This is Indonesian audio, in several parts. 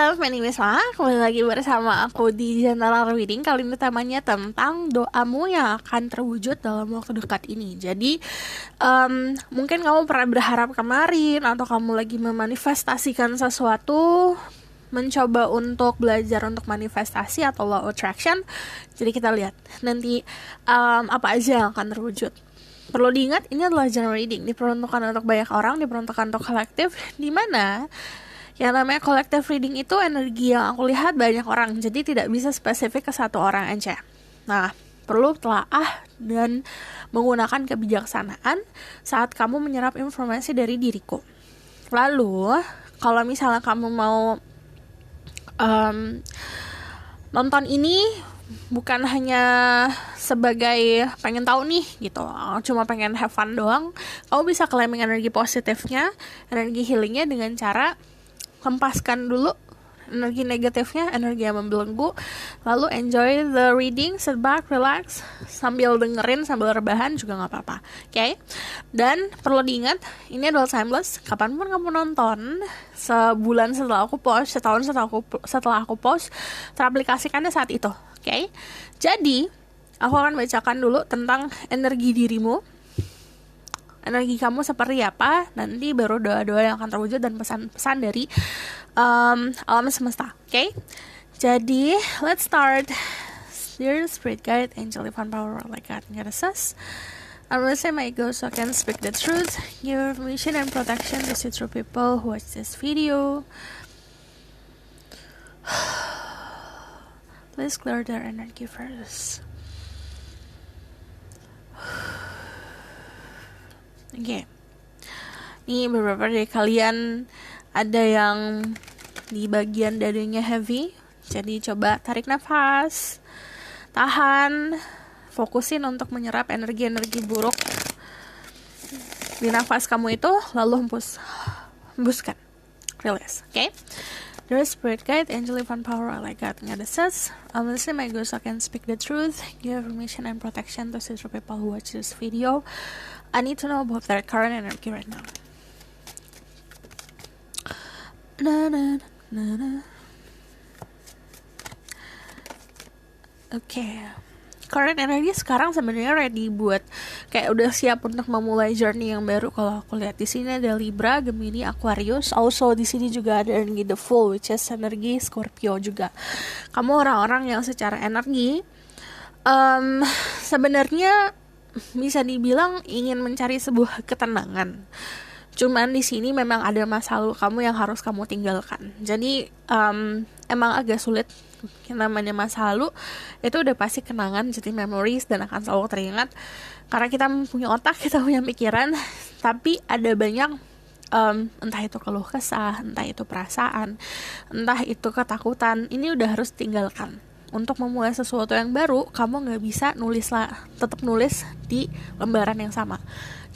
love, my name is Ma. Kembali lagi bersama aku di General Reading. Kali ini temanya tentang doamu yang akan terwujud dalam waktu dekat ini. Jadi mungkin kamu pernah berharap kemarin, atau kamu lagi memanifestasikan sesuatu, mencoba untuk belajar untuk manifestasi atau law of attraction. Jadi kita lihat nanti apa aja yang akan terwujud. Perlu diingat, ini adalah general reading, diperuntukkan untuk banyak orang, diperuntukkan untuk kolektif, di mana yang namanya collective reading itu energi yang aku lihat banyak orang, jadi tidak bisa spesifik ke satu orang aja. Nah, perlu telaah dan menggunakan kebijaksanaan saat kamu menyerap informasi dari diriku. Lalu, kalau misalnya kamu mau nonton ini bukan hanya sebagai pengen tahu nih gitu, cuma pengen have fun doang, kamu bisa claiming energi positifnya, energi healingnya dengan cara hempaskan dulu energi negatifnya, energi yang membelenggu, lalu enjoy the reading, sit back, relax, sambil dengerin, sambil rebahan juga gak apa-apa, okay? Dan perlu diingat, ini adalah timeless, kapanpun kamu nonton, sebulan setelah aku post, setahun setelah aku post, teraplikasikannya saat itu, okay? Jadi, aku akan bacakan dulu tentang energi dirimu, energi kamu seperti apa, nanti baru doa-doa yang akan terwujud dan pesan-pesan dari alam semesta, okay? Jadi, let's start. Dear Spirit Guide, Angel Divine Power, like God and Goddesses, I'm going to say my ego so I can speak the truth, give information and protection to see through people who watch this video. Please clear their energy first. Oke, ini beberapa dari kalian ada yang di bagian dadanya heavy, jadi coba tarik nafas, tahan, fokusin untuk menyerap energi-energi buruk di nafas kamu itu, lalu hembuskan, release, okay? Dear Spirit Guide, Angel Divine Power, I like God and Goddesses, I'm listening my ghost so I can speak the truth, give information and protection to sister people who watch this video. I need to know about their current energy right now. Okay. Current energy sekarang sebenarnya ready buat kayak udah siap untuk memulai journey yang baru. Kalau aku lihat di sini ada Libra, Gemini, Aquarius. Also di sini juga ada energi The Fool, which is energi Scorpio juga. Kamu orang-orang yang secara energi sebenarnya bisa dibilang ingin mencari sebuah ketenangan. Cuman di sini memang ada masa lalu kamu yang harus kamu tinggalkan. Jadi emang agak sulit, yang namanya masa lalu itu udah pasti kenangan, jadi memories dan akan selalu teringat. Karena kita punya otak, kita punya pikiran, tapi ada banyak entah itu keluh kesah, entah itu perasaan, entah itu ketakutan. Ini udah harus tinggalkan. Untuk memulai sesuatu yang baru, kamu gak bisa tetap nulis di lembaran yang sama.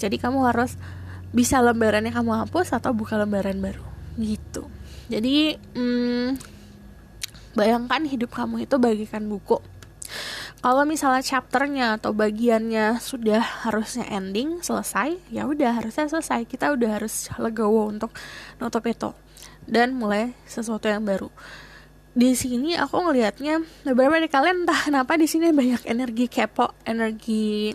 Jadi kamu harus bisa lembarannya kamu hapus atau buka lembaran baru, gitu. Jadi bayangkan hidup kamu itu bagikan buku. Kalau misalnya chapternya atau bagiannya sudah harusnya ending, selesai, ya udah harusnya selesai. Kita udah harus legowo untuk nutup itu dan mulai sesuatu yang baru. Di sini aku ngelihatnya beberapa dari kalian entah kenapa di sini banyak energi kepo, energi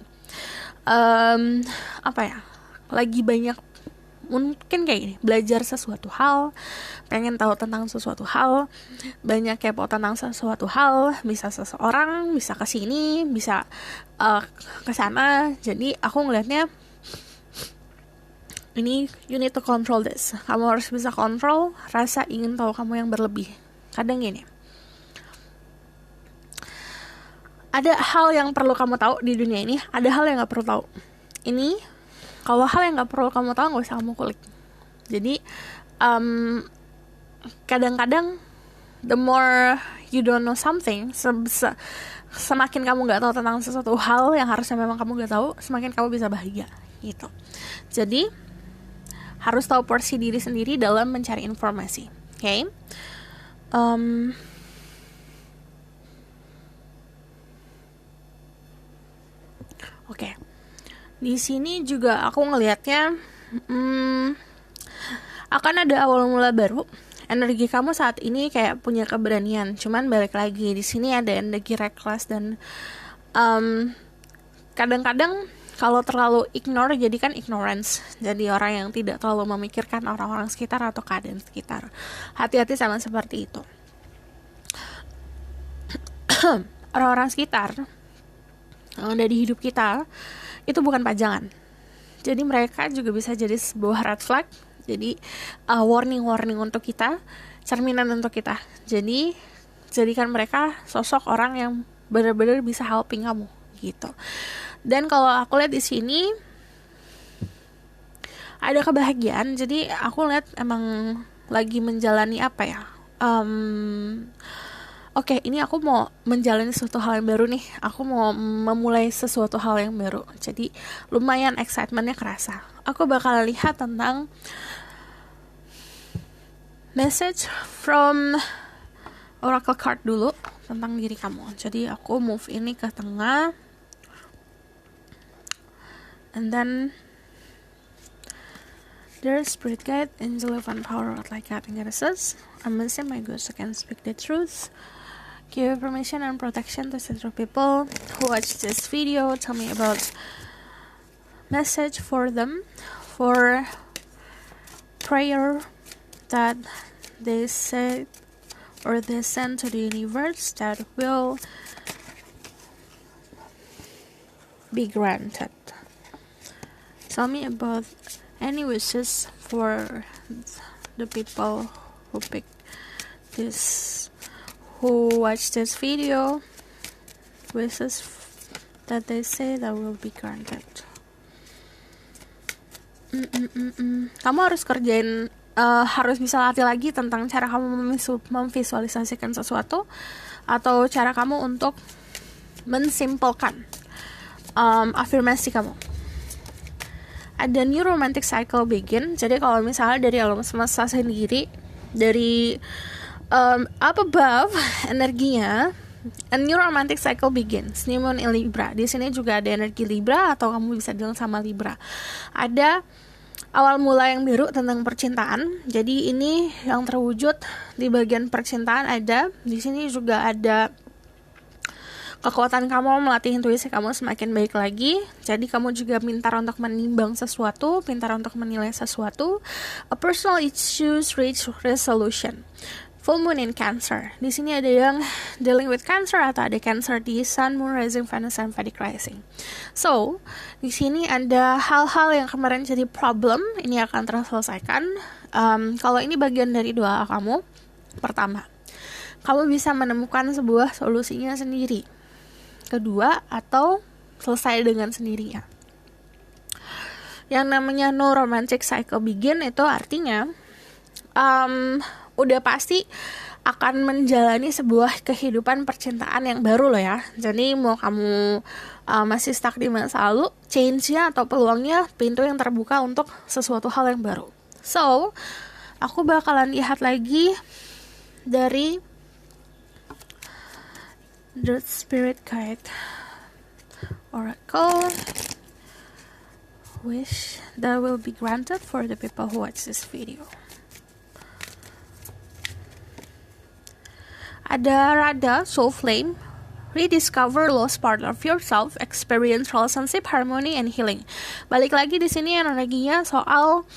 lagi banyak mungkin kayak gini, belajar sesuatu hal, pengen tahu tentang sesuatu hal, banyak kepo tentang sesuatu hal, bisa seseorang, bisa kesini, bisa kesana. Jadi aku ngelihatnya ini, you need to control this. Kamu harus bisa kontrol rasa ingin tahu kamu yang berlebih. Kadang gini, ada hal yang perlu kamu tahu di dunia ini, ada hal yang gak perlu tahu. Ini, kalau hal yang gak perlu kamu tahu, gak usah kamu kulik. Jadi, kadang-kadang, the more you don't know something, semakin kamu gak tahu tentang sesuatu hal yang harusnya memang kamu gak tahu, semakin kamu bisa bahagia, gitu. Jadi, harus tahu porsi diri sendiri dalam mencari informasi, okay? Oke. Di sini juga aku ngelihatnya akan ada awal mula baru, energi kamu saat ini kayak punya keberanian, cuman balik lagi di sini ada energi reckless dan kadang-kadang kalau terlalu ignore jadikan ignorance, jadi orang yang tidak terlalu memikirkan orang-orang sekitar atau keadaan sekitar. Hati-hati sama seperti itu. Orang-orang sekitar yang ada di hidup kita itu bukan pajangan, jadi mereka juga bisa jadi sebuah red flag, jadi warning untuk kita, cerminan untuk kita. Jadi jadikan mereka sosok orang yang benar-benar bisa helping kamu gitu. Dan kalau aku lihat di sini ada kebahagiaan, jadi aku lihat emang lagi menjalani apa ya, Oke, ini aku mau menjalani sesuatu hal yang baru nih. Aku mau memulai sesuatu hal yang baru. Jadi lumayan excitementnya kerasa. Aku bakal lihat tentang message from Oracle card dulu tentang diri kamu. Jadi aku move ini ke tengah. And then there's spirit guide, angel of power, like God and goddesses. I'm missing my ghost, I can speak the truth. Give permission and protection to central people who watch this video. Tell me about message for them, for prayer that they said or they send to the universe that will be granted. Tell me about any wishes for the people who pick this, who watch this video, wishes that they say that will be granted. Kamu harus kerjain, harus bisa latih lagi tentang cara kamu memvisualisasikan sesuatu, atau cara kamu untuk mensimpelkan afirmasi kamu. Ada new romantic cycle begin. Jadi kalau misalnya dari alam semesta sendiri, dari up above energinya, a new romantic cycle begins. New moon in Libra. Di sini juga ada energi Libra, atau kamu bisa bilang sama Libra. Ada awal mula yang baru tentang percintaan. Jadi ini yang terwujud di bagian percintaan ada. Di sini juga ada kekuatan kamu melatih intuisi kamu semakin baik lagi. Jadi kamu juga pintar untuk menimbang sesuatu, pintar untuk menilai sesuatu. A personal issues reach resolution. Full moon in Cancer. Di sini ada yang dealing with Cancer, atau ada Cancer di Sun, Moon, Rising, Venus, and Vedic Rising. So, di sini ada hal-hal yang kemarin jadi problem, ini akan terselesaikan. Kalau ini bagian dari doa kamu, pertama, kamu bisa menemukan sebuah solusinya sendiri. Kedua, atau selesai dengan sendirinya. Yang namanya no romantic cycle begin itu artinya udah pasti akan menjalani sebuah kehidupan percintaan yang baru loh ya. Jadi mau kamu masih stuck di masa lalu, change-nya atau peluangnya, pintu yang terbuka untuk sesuatu hal yang baru. So, aku bakalan lihat lagi dari the spirit guide oracle, wish that will be granted for the people who watch this video. Ada Radha, Soul Flame, rediscover lost part of yourself, experience relationship, harmony, and healing. Balik lagi di sini energinya soal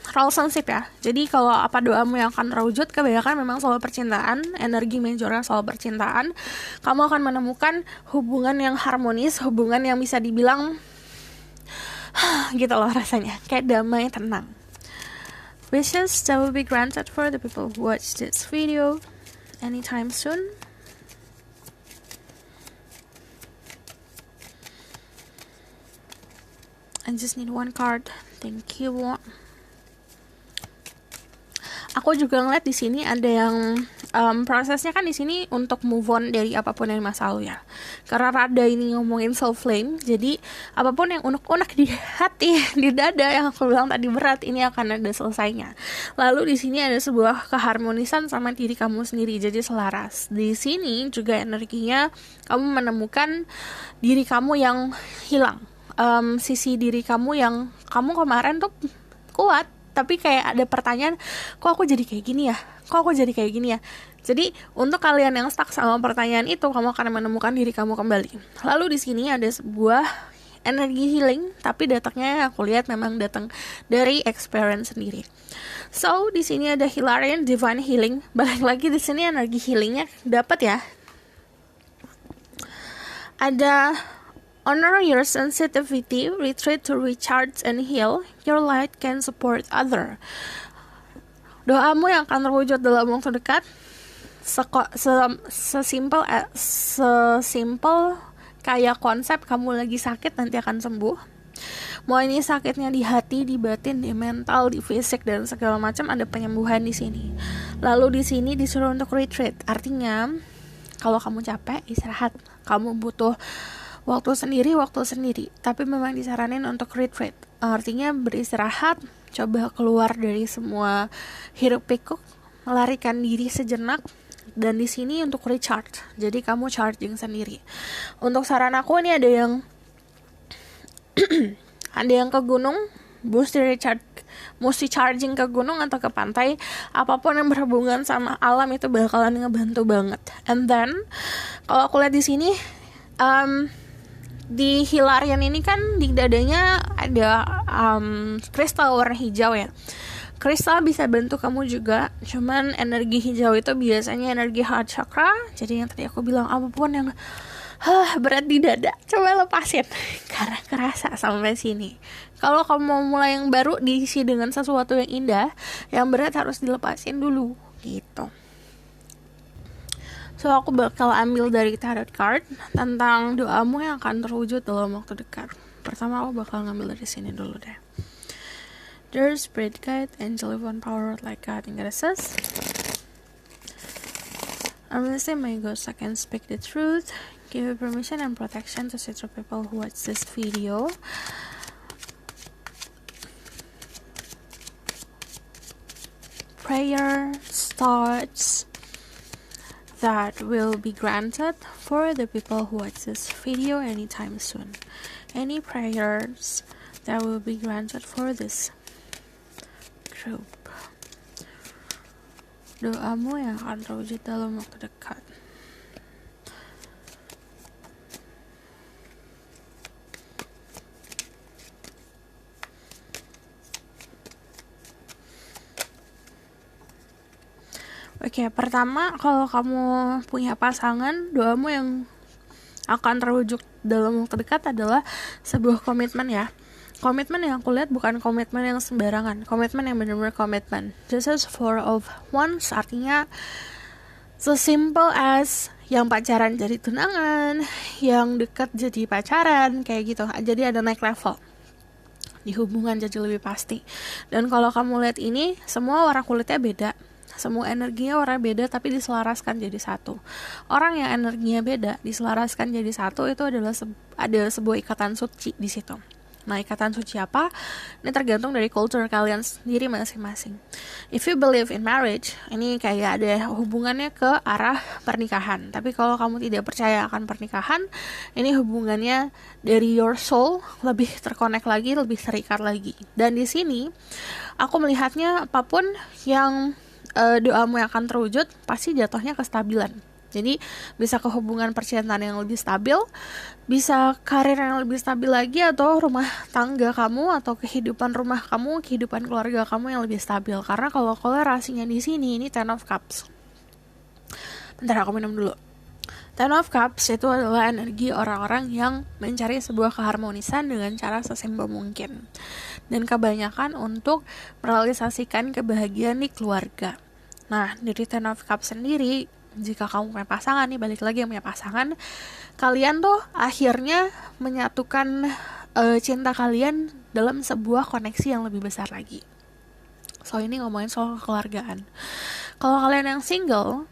relationship ya. Jadi kalau apa doamu yang akan terwujud, kebanyakan memang soal percintaan, energi majornya soal percintaan. Kamu akan menemukan hubungan yang harmonis, hubungan yang bisa dibilang gitu loh rasanya, kayak damai, tenang. Wishes that will be granted for the people who watch this video anytime soon. I just need one card. Thank you. Aku juga ngeliat di sini ada yang prosesnya kan di sini untuk move on dari apapun yang masa lalu ya. Karena Radha ini ngomongin soul flame, jadi apapun yang unek-unek di hati, di dada yang aku bilang tadi berat, ini akan ada selesainya. Lalu di sini ada sebuah keharmonisan sama diri kamu sendiri, jadi selaras. Di sini juga energinya kamu menemukan diri kamu yang hilang, sisi diri kamu yang kamu kemarin tuh kuat, tapi kayak ada pertanyaan, kok aku jadi kayak gini ya, jadi untuk kalian yang stuck sama pertanyaan itu, kamu akan menemukan diri kamu kembali. Lalu di sini ada sebuah energi healing, tapi datangnya aku lihat memang datang dari experience sendiri. So di sini ada Hilarion Divine Healing. Balik lagi di sini energi healingnya dapat ya. Ada honor your sensitivity, retreat to recharge and heal. Your light can support other. Doamu yang akan terwujud dalam waktu dekat. Sesimpel kayak konsep kamu lagi sakit nanti akan sembuh. Mau ini sakitnya di hati, di batin, di mental, di fisik dan segala macam, ada penyembuhan di sini. Lalu di sini disuruh untuk retreat. Artinya kalau kamu capek, istirahat. Kamu butuh waktu sendiri, tapi memang disaranin untuk retreat. Artinya beristirahat, coba keluar dari semua hiruk pikuk, melarikan diri sejenak. Dan di sini untuk recharge, jadi kamu charging sendiri. Untuk saran aku ini ada yang ada yang ke gunung, mesti charging ke gunung atau ke pantai. Apapun yang berhubungan sama alam itu bakalan ngebantu banget. And then kalau aku lihat di sini, di Hilarion ini kan di dadanya ada kristal warna hijau ya. Kristal bisa bantu kamu juga, cuman energi hijau itu biasanya energi heart chakra. Jadi yang tadi aku bilang, apapun yang berat di dada, coba lepasin karena kerasa sampai sini. Kalau kamu mau mulai yang baru, diisi dengan sesuatu yang indah, yang berat harus dilepasin dulu gitu. So aku bakal ambil dari tarot card tentang doamu yang akan terwujud dalam waktu dekat. Pertama aku bakal ngambil dari sini dulu deh. Dear Spirit Guide, Angel Divine Power, like God and Goddesses, I'm gonna say my ghost, I can speak the truth. Give you permission and protection to see through people who watch this video. Prayer starts that will be granted for the people who watch this video anytime soon. Any prayers that will be granted for this group. Doamu yang akan terwujud dalam waktu dekat. Oke, pertama kalau kamu punya pasangan, doamu yang akan terwujud dalam waktu dekat adalah sebuah komitmen ya. Komitmen yang aku lihat bukan komitmen yang sembarangan, komitmen yang benar-benar komitmen. This is for of once, artinya sesimpel as yang pacaran jadi tunangan, yang dekat jadi pacaran, kayak gitu. Jadi ada naik level di hubungan jadi lebih pasti. Dan kalau kamu lihat ini, semua warna kulitnya beda. Semua energinya warna beda tapi diselaraskan jadi satu. Orang yang energinya beda diselaraskan jadi satu itu adalah ada sebuah ikatan suci di situ. Nah, ikatan suci apa? Ini tergantung dari culture kalian sendiri masing-masing. If you believe in marriage, ini kayak ada hubungannya ke arah pernikahan. Tapi kalau kamu tidak percaya akan pernikahan, ini hubungannya dari your soul lebih terkonek lagi, lebih terikat lagi. Dan di sini aku melihatnya apapun yang doamu yang akan terwujud pasti jatuhnya kestabilan. Jadi bisa ke hubungan percintaan yang lebih stabil, bisa karir yang lebih stabil lagi, atau rumah tangga kamu atau kehidupan rumah kamu, kehidupan keluarga kamu yang lebih stabil. Karena kalau kolerasinya di sini ini Ten of Cups. Bentar aku minum dulu. Ten of Cups itu adalah energi orang-orang yang mencari sebuah keharmonisan dengan cara sesimpel mungkin. Dan kebanyakan untuk merealisasikan kebahagiaan di keluarga. Nah, dari Ten of Cups sendiri, jika kamu punya pasangan nih, balik lagi yang punya pasangan, kalian tuh akhirnya menyatukan cinta kalian dalam sebuah koneksi yang lebih besar lagi. So ini ngomongin soal kekeluargaan. Kalau kalian yang single,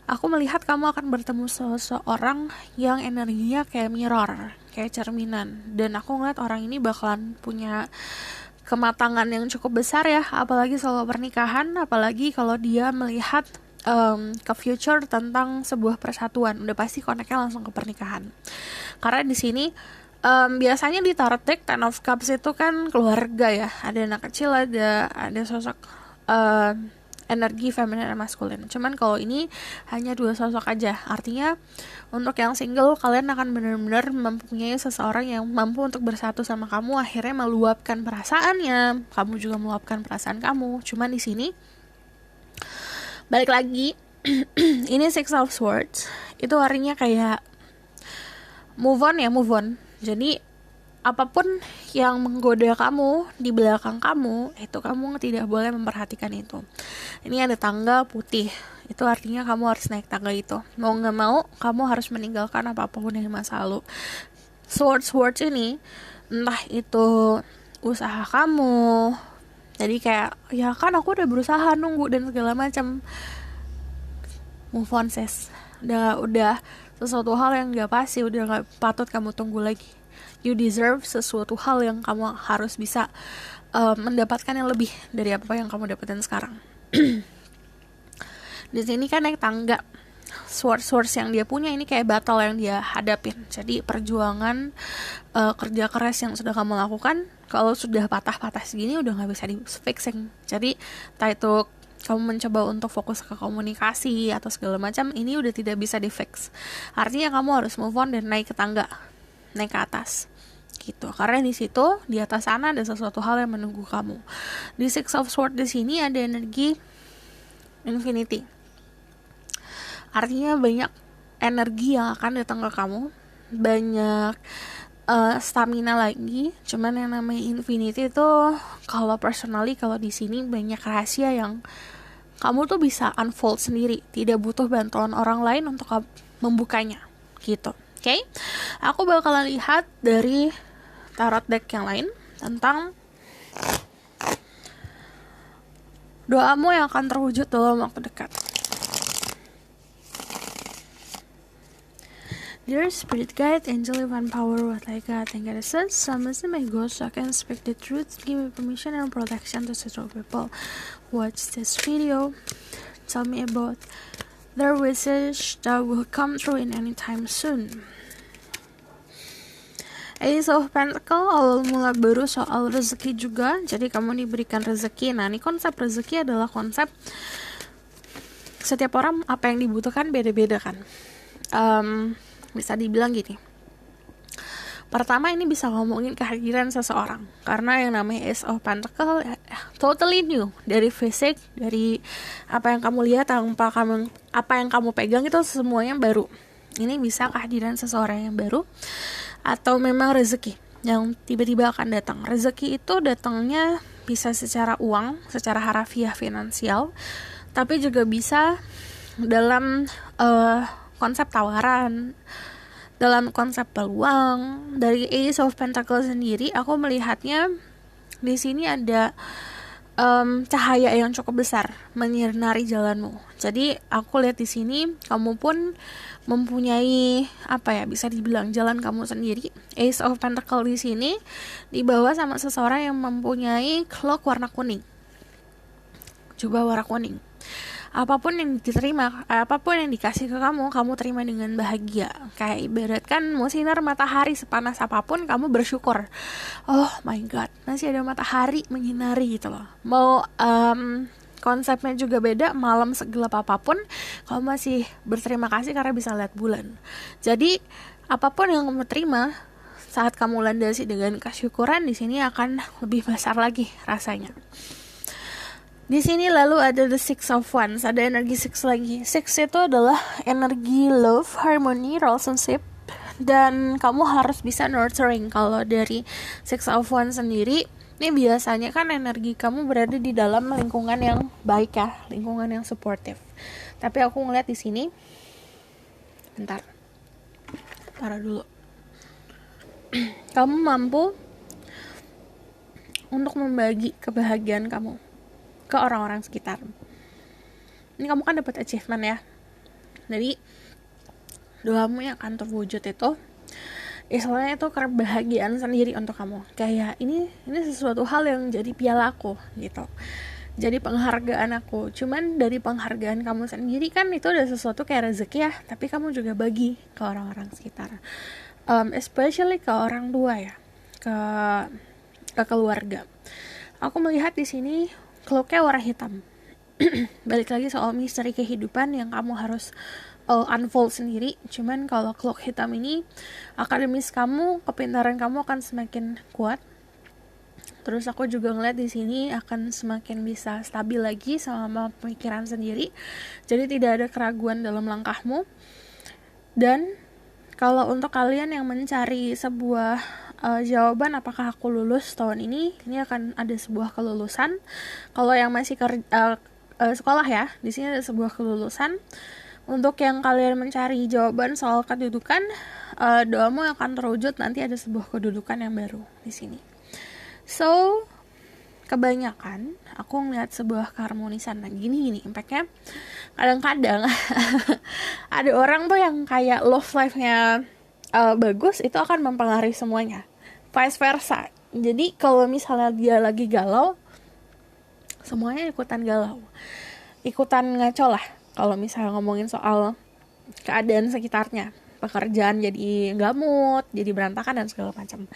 aku melihat kamu akan bertemu seseorang yang energinya kayak mirror, kayak cerminan. Dan aku ngeliat orang ini bakalan punya kematangan yang cukup besar ya, apalagi soal pernikahan, apalagi kalau dia melihat ke future tentang sebuah persatuan, udah pasti koneknya langsung ke pernikahan. Karena di sini Biasanya di tarot deck Ten of Cups itu kan keluarga ya, ada anak kecil, ada sosok energi feminin dan maskulin. Cuman kalau ini hanya dua sosok aja. Artinya untuk yang single, kalian akan benar-benar mempunyai seseorang yang mampu untuk bersatu sama kamu, akhirnya meluapkan perasaannya, kamu juga meluapkan perasaan kamu. Cuman di sini balik lagi ini Six of Swords itu artinya kayak move on. Jadi apapun yang menggoda kamu di belakang kamu, itu kamu tidak boleh memperhatikan itu. Ini ada tangga putih, itu artinya kamu harus naik tangga itu. Mau gak mau, kamu harus meninggalkan apapun dari masa lalu. Swords ini, entah itu usaha kamu, jadi kayak, ya kan aku udah berusaha nunggu dan segala macam. Move on sis, udah sesuatu hal yang gak pasti, udah gak patut kamu tunggu lagi. You deserve sesuatu hal yang kamu harus bisa mendapatkan yang lebih dari apa yang kamu dapetin sekarang. Di sini kan naik tangga, swords yang dia punya ini kayak battle yang dia hadapin. Jadi perjuangan kerja keras yang sudah kamu lakukan, kalau sudah patah-patah segini udah nggak bisa di fixing. Jadi entah itu kamu mencoba untuk fokus ke komunikasi atau segala macam, ini udah tidak bisa di fix. Artinya kamu harus move on dan naik ke tangga, naik ke atas gitu. Karena di situ, di atas sana ada sesuatu hal yang menunggu kamu. Di Six of Swords di sini ada energi infinity. Artinya banyak energi yang akan datang ke kamu, banyak stamina lagi. Cuman yang namanya infinity itu, kalau personally, kalau di sini banyak rahasia yang kamu tuh bisa unfold sendiri, tidak butuh bantuan orang lain untuk membukanya gitu. Oke, aku bakalan lihat dari tarot deck yang lain tentang doamu yang akan terwujud dalam waktu dekat. Dear Spirit Guide, Angel Divine Power, what I got and goddesses, summons my ghost so I can speak the truth, give me permission and protection to settle people. Watch this video, tell me about their wishes that will come true in any time soon. Ace of Pentacle, awal mula baru soal rezeki juga. Jadi kamu diberikan rezeki. Nah, ini konsep rezeki adalah konsep setiap orang apa yang dibutuhkan beda-beda kan. Bisa dibilang gini. Pertama, ini bisa ngomongin kehadiran seseorang. Karena yang namanya Ace of Pentacle totally new. Dari fisik, dari apa yang kamu lihat, apa yang kamu pegang itu semuanya baru. Ini bisa kehadiran seseorang yang baru, atau memang rezeki yang tiba-tiba akan datang. Rezeki itu datangnya bisa secara uang, secara harafiah finansial, tapi juga bisa dalam konsep tawaran, dalam konsep peluang. Dari Ace of Pentacle sendiri, aku melihatnya di sini ada cahaya yang cukup besar menyinari jalanmu. Jadi aku lihat di sini kamu pun mempunyai bisa dibilang jalan kamu sendiri. Ace of Pentacle di sini dibawa sama seseorang yang mempunyai cloak warna kuning, jubah warna kuning. Apapun yang diterima, apapun yang dikasih ke kamu terima dengan bahagia. Kayak ibaratkan mau sinar matahari sepanas apapun, kamu bersyukur. Oh my god, masih ada matahari menyinari gitu loh. Mau konsepnya juga beda, malam segelap apapun, kamu masih berterima kasih karena bisa lihat bulan. Jadi apapun yang kamu terima saat kamu landasi dengan kesyukuran, di sini akan lebih besar lagi rasanya. Di sini lalu ada the Six of Wands, ada energi Six lagi. Six itu adalah energi love, harmony, relationship, dan kamu harus bisa nurturing. Kalau dari Six of Wands sendiri, ini biasanya kan energi kamu berada di dalam lingkungan yang baik ya, lingkungan yang supportive. Tapi aku ngeliat di sini, bentar, taruh dulu. Kamu mampu untuk membagi kebahagiaan kamu ke orang-orang sekitar. Ini kamu kan dapat achievement ya. Jadi doamu yang akan terwujud itu istilahnya itu kebahagiaan sendiri untuk kamu. Kayak ini sesuatu hal yang jadi piala aku gitu. Jadi penghargaan aku. Cuman dari penghargaan kamu sendiri kan itu ada sesuatu kayak rezeki ya, tapi kamu juga bagi ke orang-orang sekitar. especially ke orang tua ya, ke keluarga. Aku melihat di sini cloak-nya warna hitam. Balik lagi soal misteri kehidupan yang kamu harus unfold sendiri. Cuman kalau cloak hitam ini, akademis kamu, kepintaran kamu akan semakin kuat. Terus aku juga ngeliat di sini akan semakin bisa stabil lagi sama pemikiran sendiri. Jadi tidak ada keraguan dalam langkahmu. Dan kalau untuk kalian yang mencari sebuah jawaban apakah aku lulus tahun ini akan ada sebuah kelulusan. Kalau yang masih sekolah ya, di sini ada sebuah kelulusan. Untuk yang kalian mencari jawaban soal kedudukan, doamu akan terwujud, nanti ada sebuah kedudukan yang baru di sini. So, kebanyakan aku ngeliat sebuah keharmonisan. Nah, gini impactnya kadang-kadang ada orang tuh yang kayak love life-nya bagus, itu akan mempengaruhi semuanya. Vice versa. Jadi kalau misalnya dia lagi galau, semuanya ikutan galau, ikutan ngaco lah. Kalau misalnya ngomongin soal keadaan sekitarnya, pekerjaan jadi nggak mood, jadi berantakan dan segala macam.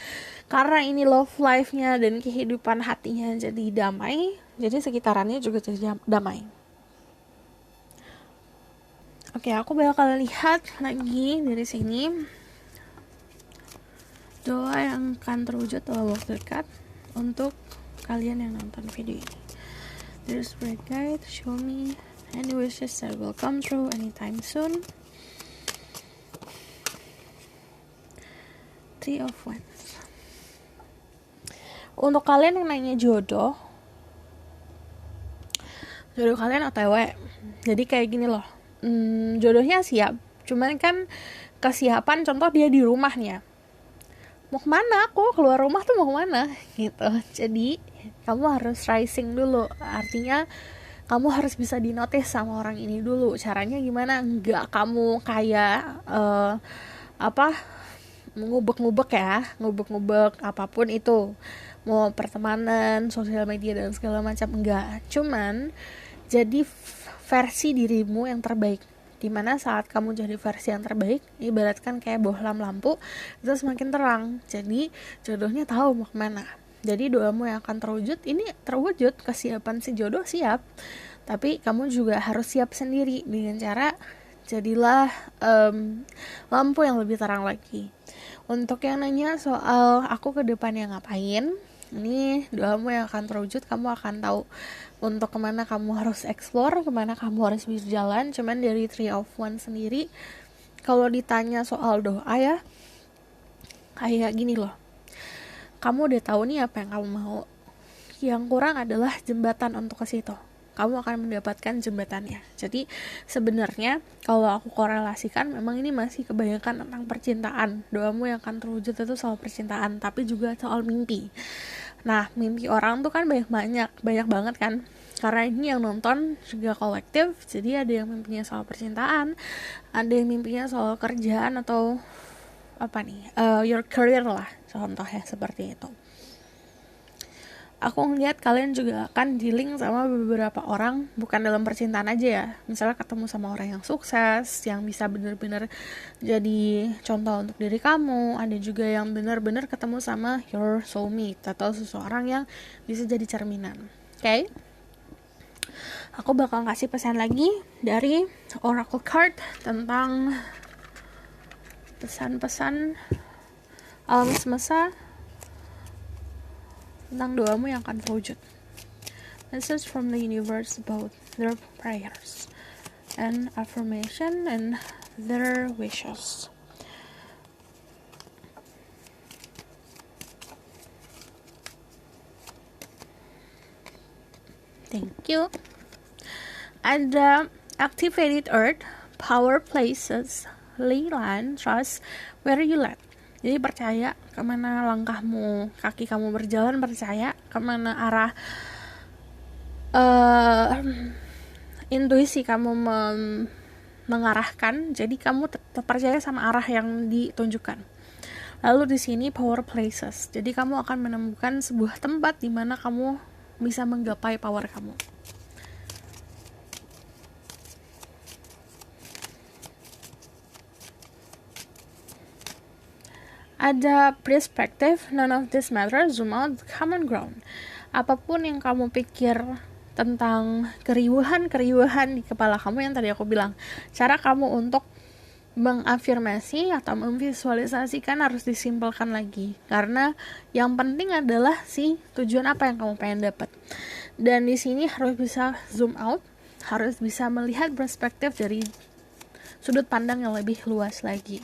Karena ini love life-nya dan kehidupan hatinya jadi damai, jadi sekitarannya juga jadi damai. Oke, aku bakal lihat lagi dari sini doa yang akan terwujud dalam waktu dekat untuk kalian yang nonton video ini. Dear Spirit Guide, show me any wishes that will come true anytime soon. Three of Wands. Untuk kalian yang nanya jodoh kalian OTW. Jadi kayak gini loh, jodohnya siap, cuman kan kesiapan, contoh dia di rumahnya, mau kemana, aku keluar rumah tuh mau kemana gitu. Jadi kamu harus rising dulu, artinya kamu harus bisa dinotis sama orang ini dulu. Caranya gimana? Nggak kamu kayak ngubek-ngubek apapun itu, mau pertemanan, sosial media dan segala macam, enggak. Cuman jadi versi dirimu yang terbaik. Dimana saat kamu jadi versi yang terbaik, ibaratkan kayak bohlam lampu, itu semakin terang. Jadi jodohnya tahu mau kemana. Jadi doamu yang akan terwujud, ini terwujud, kesiapan si jodoh siap. Tapi kamu juga harus siap sendiri dengan cara jadilah lampu yang lebih terang lagi. Untuk yang nanya soal aku ke depannya ngapain, ini doamu yang akan terwujud. Kamu akan tahu untuk kemana kamu harus explore, kemana kamu harus berjalan. Cuman dari Three of Wands sendiri, kalau ditanya soal doa ya, kayak gini loh, kamu udah tahu nih apa yang kamu mau, yang kurang adalah jembatan untuk ke situ. Kamu akan mendapatkan jembatannya. Jadi sebenarnya kalau aku korelasikan, memang ini masih kebanyakan tentang percintaan. Doamu yang akan terwujud itu soal percintaan, tapi juga soal mimpi. Nah, mimpi orang tuh kan banyak banget kan. Karena ini yang nonton juga kolektif, jadi ada yang mimpinya soal percintaan, ada yang mimpinya soal kerjaan atau your career lah, contohnya seperti itu. Aku ngeliat kalian juga akan dealing sama beberapa orang, bukan dalam percintaan aja ya. Misalnya ketemu sama orang yang sukses, yang bisa benar-benar jadi contoh untuk diri kamu. Ada juga yang benar-benar ketemu sama your soulmate, atau seseorang yang bisa jadi cerminan. Oke? Aku bakal kasih pesan lagi dari Oracle Card tentang pesan-pesan alam semesta tentang doamu yang akan terwujud. Message from the universe about their prayers and affirmation and their wishes. Thank you. Ada activated earth, power places, ley land, trust where you land. Jadi percaya kemana langkahmu, kaki kamu berjalan, percaya kemana arah intuisi kamu mengarahkan. Jadi kamu tetap percaya sama arah yang ditunjukkan. Lalu di sini power places. Jadi kamu akan menemukan sebuah tempat di mana kamu bisa menggapai power kamu. Ada perspective, none of this matters, zoom out, common ground. Apapun yang kamu pikir tentang keriuhan di kepala kamu yang tadi aku bilang, cara kamu untuk mengafirmasi atau memvisualisasikan harus disimpelkan lagi, karena yang penting adalah si tujuan apa yang kamu pengen dapat. Dan di sini harus bisa zoom out, harus bisa melihat perspektif dari sudut pandang yang lebih luas lagi.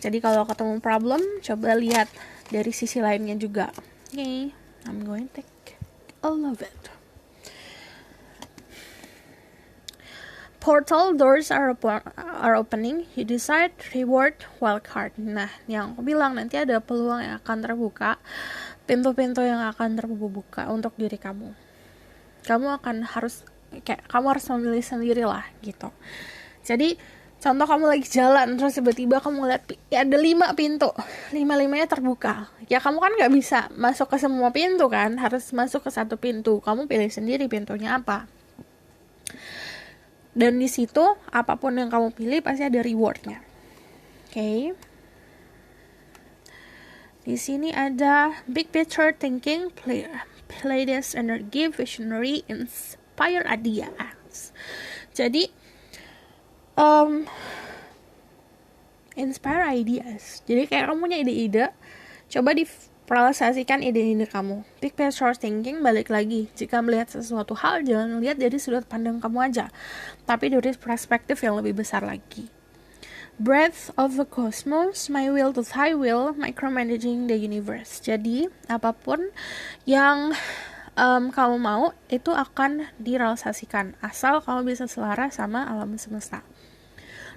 Jadi kalau ketemu problem, coba lihat dari sisi lainnya juga. Okay, I'm going to take all of it. Portal doors are opening. You decide reward wildcard. Nah, yang aku bilang nanti ada peluang yang akan terbuka, pintu-pintu yang akan terbuka untuk diri kamu. Kamu harus memilih sendiri lah gitu. Jadi contoh kamu lagi jalan terus tiba-tiba kamu lihat ada 5 pintu, 5-5nya terbuka. Ya kamu kan nggak bisa masuk ke semua pintu kan, harus masuk ke satu pintu. Kamu pilih sendiri pintunya apa. Dan di situ apapun yang kamu pilih pasti ada rewardnya. Okay. Di sini ada big picture thinking, play this energy, visionary, inspire ideas. Jadi inspire ideas. Jadi kayak kamu punya ide-ide, coba direalisasikan ide-ide kamu. Big picture thinking, balik lagi, jika melihat sesuatu hal jangan lihat dari sudut pandang kamu aja, tapi dari perspektif yang lebih besar lagi. Breath of the cosmos, my will to thy will, micromanaging the universe. Jadi apapun yang kamu mau itu akan direalisasikan asal kamu bisa selaras sama alam semesta.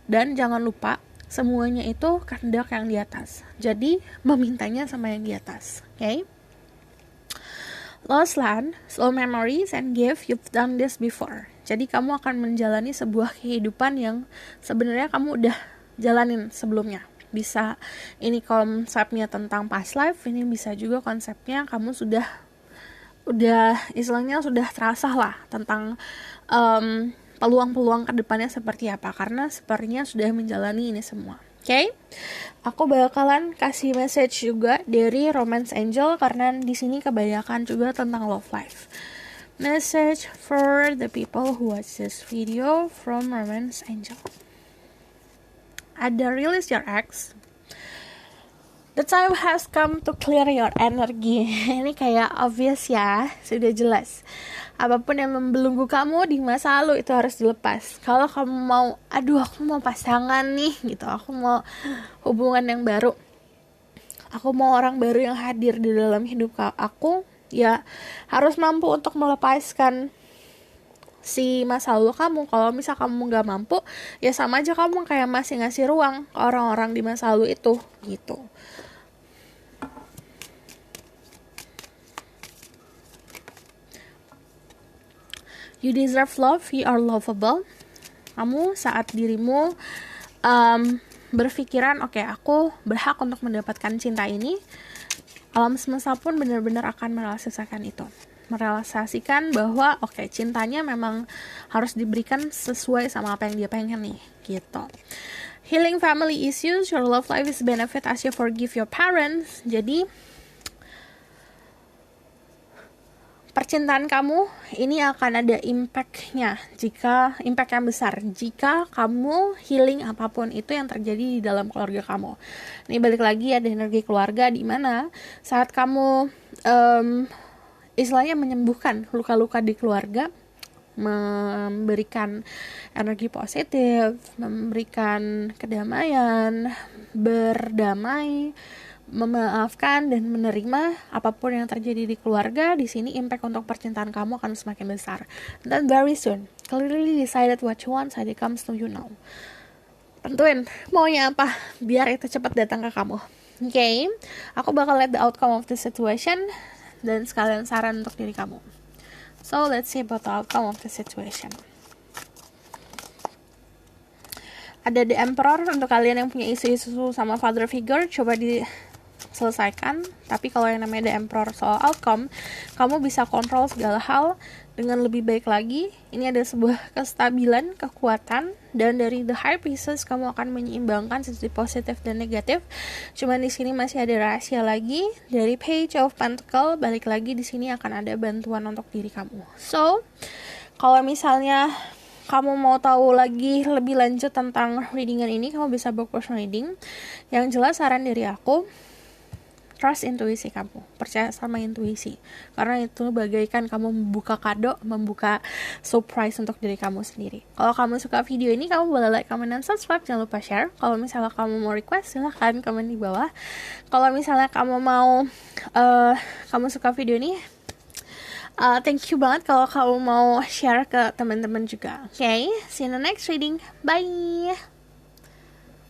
Dan jangan lupa semuanya itu kehendak yang di atas. Jadi memintanya sama yang di atas. Okay? Lost land, slow memories, and give, you've done this before. Jadi kamu akan menjalani sebuah kehidupan yang sebenarnya kamu udah jalanin sebelumnya. Bisa ini konsepnya tentang past life, ini bisa juga konsepnya kamu sudah istilahnya sudah terasa lah tentang peluang-peluang kedepannya seperti apa, karena sepertinya sudah menjalani ini semua. Okay? Aku bakalan kasih message juga dari Romance Angel karena di sini kebanyakan juga tentang love life. Message for the people who watch this video from Romance Angel. Ada release your ex. The time has come to clear your energy. Ini kayak obvious ya, sudah jelas. Apapun yang membelenggu kamu di masa lalu itu harus dilepas. Kalau kamu mau, aku mau pasangan nih gitu, aku mau hubungan yang baru, aku mau orang baru yang hadir di dalam hidup aku, ya harus mampu untuk melepaskan si masa lalu kamu. Kalau misal kamu gak mampu, ya sama aja kamu kayak masih ngasih ruang ke orang-orang di masa lalu itu gitu. You deserve love, you are lovable. Kamu saat dirimu berpikiran, oke, aku berhak untuk mendapatkan cinta ini, alam semesta pun benar-benar akan merealisasikan itu. Merealisasikan bahwa cintanya memang harus diberikan sesuai sama apa yang dia pengen nih, gitu. Healing family issues, your love life is benefit as you forgive your parents. Jadi percintaan kamu ini akan ada impact-nya, impact yang besar jika kamu healing apapun itu yang terjadi di dalam keluarga kamu. Ini balik lagi ada energi keluarga di mana saat kamu istilahnya menyembuhkan luka-luka di keluarga, memberikan energi positif, memberikan kedamaian, berdamai, memaafkan dan menerima apapun yang terjadi di keluarga. Di sini impact untuk percintaan kamu akan semakin besar. Dan very soon, clearly decided what you want, so it comes to you now. Tentuin maunya apa biar itu cepat datang ke kamu. Okay, aku bakal lihat the outcome of the situation dan sekalian saran untuk diri kamu. So let's see about the outcome of the situation. Ada The Emperor untuk kalian yang punya isu-isu sama father figure. Coba selesaikan. Tapi kalau yang namanya The Emperor soal outcome, kamu bisa kontrol segala hal dengan lebih baik lagi. Ini ada sebuah kestabilan, kekuatan, dan dari The High Priestess kamu akan menyeimbangkan sisi positif dan negatif. Cuman di sini masih ada rahasia lagi. Dari Page of Pentacle, balik lagi di sini akan ada bantuan untuk diri kamu. So, kalau misalnya kamu mau tahu lagi lebih lanjut tentang readingan ini, kamu bisa book personal reading. Yang jelas saran dari aku, trust intuisi kamu, percaya sama intuisi, karena itu bagaikan kamu membuka kado, membuka surprise untuk diri kamu sendiri. Kalau kamu suka video ini, kamu boleh like, comment, dan subscribe. Jangan lupa share. Kalau misalnya kamu mau request, silahkan komen di bawah. Kalau misalnya kamu mau kamu suka video ini, thank you banget kalau kamu mau share ke teman-teman juga. Okay, see you in the next reading. Bye.